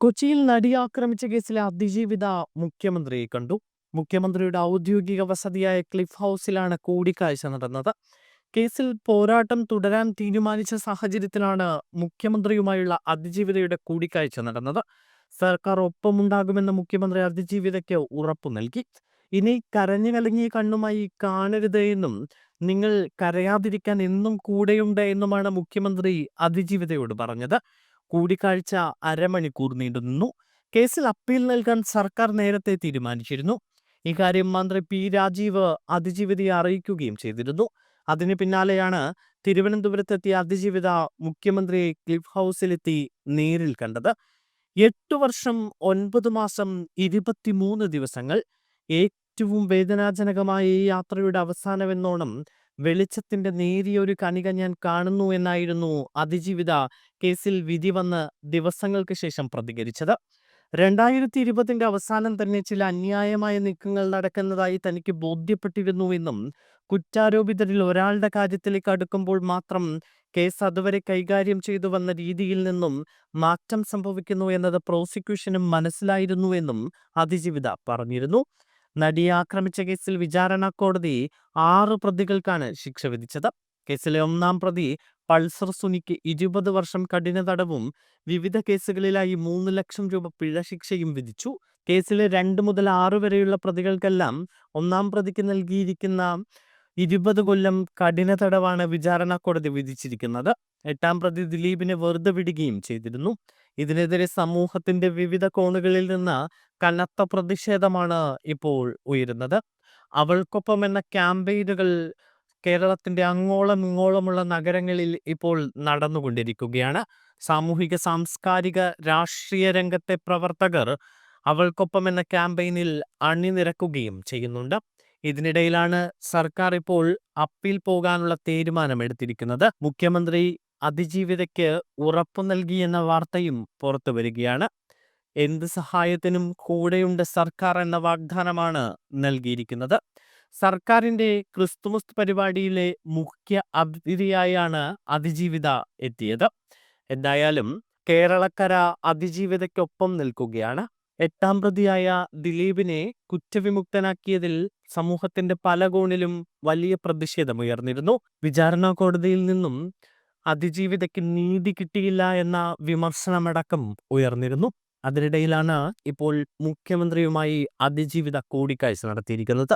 കൊച്ചിയിൽ നടിയെ ആക്രമിച്ച കേസിലെ അതിജീവിത മുഖ്യമന്ത്രിയെ കണ്ടു. മുഖ്യമന്ത്രിയുടെ ഔദ്യോഗിക വസതിയായ ക്ലിഫ് ഹൗസിലാണ് കൂടിക്കാഴ്ച നടന്നത്. കേസിൽ പോരാട്ടം തുടരാൻ തീരുമാനിച്ച സാഹചര്യത്തിലാണ് മുഖ്യമന്ത്രിയുമായുള്ള അതിജീവിതയുടെ കൂടിക്കാഴ്ച നടന്നത്. സർക്കാർ ഒപ്പമുണ്ടാകുമെന്ന് മുഖ്യമന്ത്രി അതിജീവിതയ്ക്ക് ഉറപ്പു നൽകി. ഇനി കരഞ്ഞു കലങ്ങിയ കണ്ണുമായി കാണരുത് എന്നും നിങ്ങൾ കരയാതിരിക്കാൻ എന്നും കൂടെയുണ്ട് എന്നുമാണ് മുഖ്യമന്ത്രി അതിജീവിതയോട് പറഞ്ഞത്. കൂടിക്കാഴ്ച അരമണിക്കൂർ നീണ്ടുനിന്നു. കേസിൽ അപ്പീൽ നൽകാൻ സർക്കാർ നേരത്തെ തീരുമാനിച്ചിരുന്നു. ഇക്കാര്യം മന്ത്രി പി രാജീവ് അതിജീവിതയെ അറിയിക്കുകയും ചെയ്തിരുന്നു. അതിന് പിന്നാലെയാണ് തിരുവനന്തപുരത്തെത്തിയ അതിജീവിത മുഖ്യമന്ത്രിയെ ക്ലിഫ് ഹൗസിലെത്തി നേരിൽ കണ്ടത്. 8 വർഷം 9 മാസം 23 ദിവസങ്ങൾ. ഏറ്റവും വേദനാജനകമായ ഈ യാത്രയുടെ അവസാനമെന്നോണം വെളിച്ചത്തിന്റെ നേരിയൊരു കണിക ഞാൻ കാണുന്നു എന്നായിരുന്നു അതിജീവിത കേസിൽ വിധി വന്ന് ദിവസങ്ങൾക്ക് ശേഷം പ്രതികരിച്ചത്. 2020 അവസാനം തന്നെ ചില അന്യായമായ നീക്കങ്ങൾ നടക്കുന്നതായി തനിക്ക് ബോധ്യപ്പെട്ടിരുന്നുവെന്നും കുറ്റാരോപിതരിൽ ഒരാളുടെ കാര്യത്തിലേക്ക് അടുക്കുമ്പോൾ മാത്രം കേസ് അതുവരെ കൈകാര്യം ചെയ്തു വന്ന രീതിയിൽ നിന്നും മാറ്റം സംഭവിക്കുന്നു എന്നത് പ്രോസിക്യൂഷനും മനസ്സിലായിരുന്നുവെന്നും അതിജീവിത പറഞ്ഞിരുന്നു. നടിയെ ആക്രമിച്ച കേസിൽ വിചാരണ കോടതി 6 പ്രതികൾക്കാണ് ശിക്ഷ വിധിച്ചത്. കേസിലെ 1-ാം പ്രതി പൾസർ സുനിക്ക് 20 വർഷം കഠിന തടവും വിവിധ കേസുകളിലായി 3 ലക്ഷം രൂപ പിഴ ശിക്ഷയും വിധിച്ചു. കേസിലെ 2 മുതൽ 6 വരെയുള്ള പ്രതികൾക്കെല്ലാം 1-ാം പ്രതിക്ക് നൽകിയിരിക്കുന്ന 20 കൊല്ലം കഠിന തടവാണ് വിചാരണ കോടതി വിധിച്ചിരിക്കുന്നത്. 8-ാം പ്രതി ദിലീപിനെ വെറുതെ വിടുകയും ചെയ്തിരുന്നു. ഇതിനെതിരെ സമൂഹത്തിന്റെ വിവിധ കോണുകളിൽ നിന്ന് കനത്ത പ്രതിഷേധമാണ് ഇപ്പോൾ ഉയരുന്നത്. അവൾക്കൊപ്പം എന്ന ക്യാമ്പയിനുകൾ കേരളത്തിന്റെ അങ്ങോളം ഇങ്ങോളമുള്ള നഗരങ്ങളിൽ ഇപ്പോൾ നടന്നുകൊണ്ടിരിക്കുകയാണ്. സാമൂഹിക, സാംസ്കാരിക, രാഷ്ട്രീയ രംഗത്തെ പ്രവർത്തകർ അവൾക്കൊപ്പം എന്ന ക്യാമ്പയിനിൽ അണിനിരക്കുകയും ചെയ്യുന്നുണ്ട്. ഇതിനിടയിലാണ് സർക്കാർ ഇപ്പോൾ അപ്പീൽ പോകാനുള്ള തീരുമാനമെടുത്തിരിക്കുന്നത്. മുഖ്യമന്ത്രി അതിജീവിതയ്ക്ക് ഉറപ്പു നൽകിയെന്ന വാർത്തയും പുറത്തു വരികയാണ്. എന്ത് സഹായത്തിനും കൂടെയുണ്ട് സർക്കാർ എന്ന വാഗ്ദാനമാണ് നൽകിയിരിക്കുന്നത്. സർക്കാരിന്റെ ക്രിസ്തുമസ് പരിപാടിയിലെ മുഖ്യ അതിഥിയായാണ് അതിജീവിത എത്തിയത്. എന്തായാലും കേരളക്കര അതിജീവിതയ്ക്കൊപ്പം നിൽക്കുകയാണ്. 8-ാം പ്രതിയായ ദിലീപിനെ കുറ്റവിമുക്തനാക്കിയതിൽ സമൂഹത്തിന്റെ പല കോണിലും വലിയ പ്രതിഷേധമുയർന്നിരുന്നു. വിചാരണ കോടതിയിൽ നിന്നും അതിജീവിതയ്ക്ക് നീതി കിട്ടിയില്ല എന്ന വിമർശനമടക്കം ഉയർന്നിരുന്നു. അതിനിടയിലാണ് ഇപ്പോൾ മുഖ്യമന്ത്രിയുമായി അതിജീവിത കൂടിക്കാഴ്ച നടത്തിയിരിക്കുന്നത്.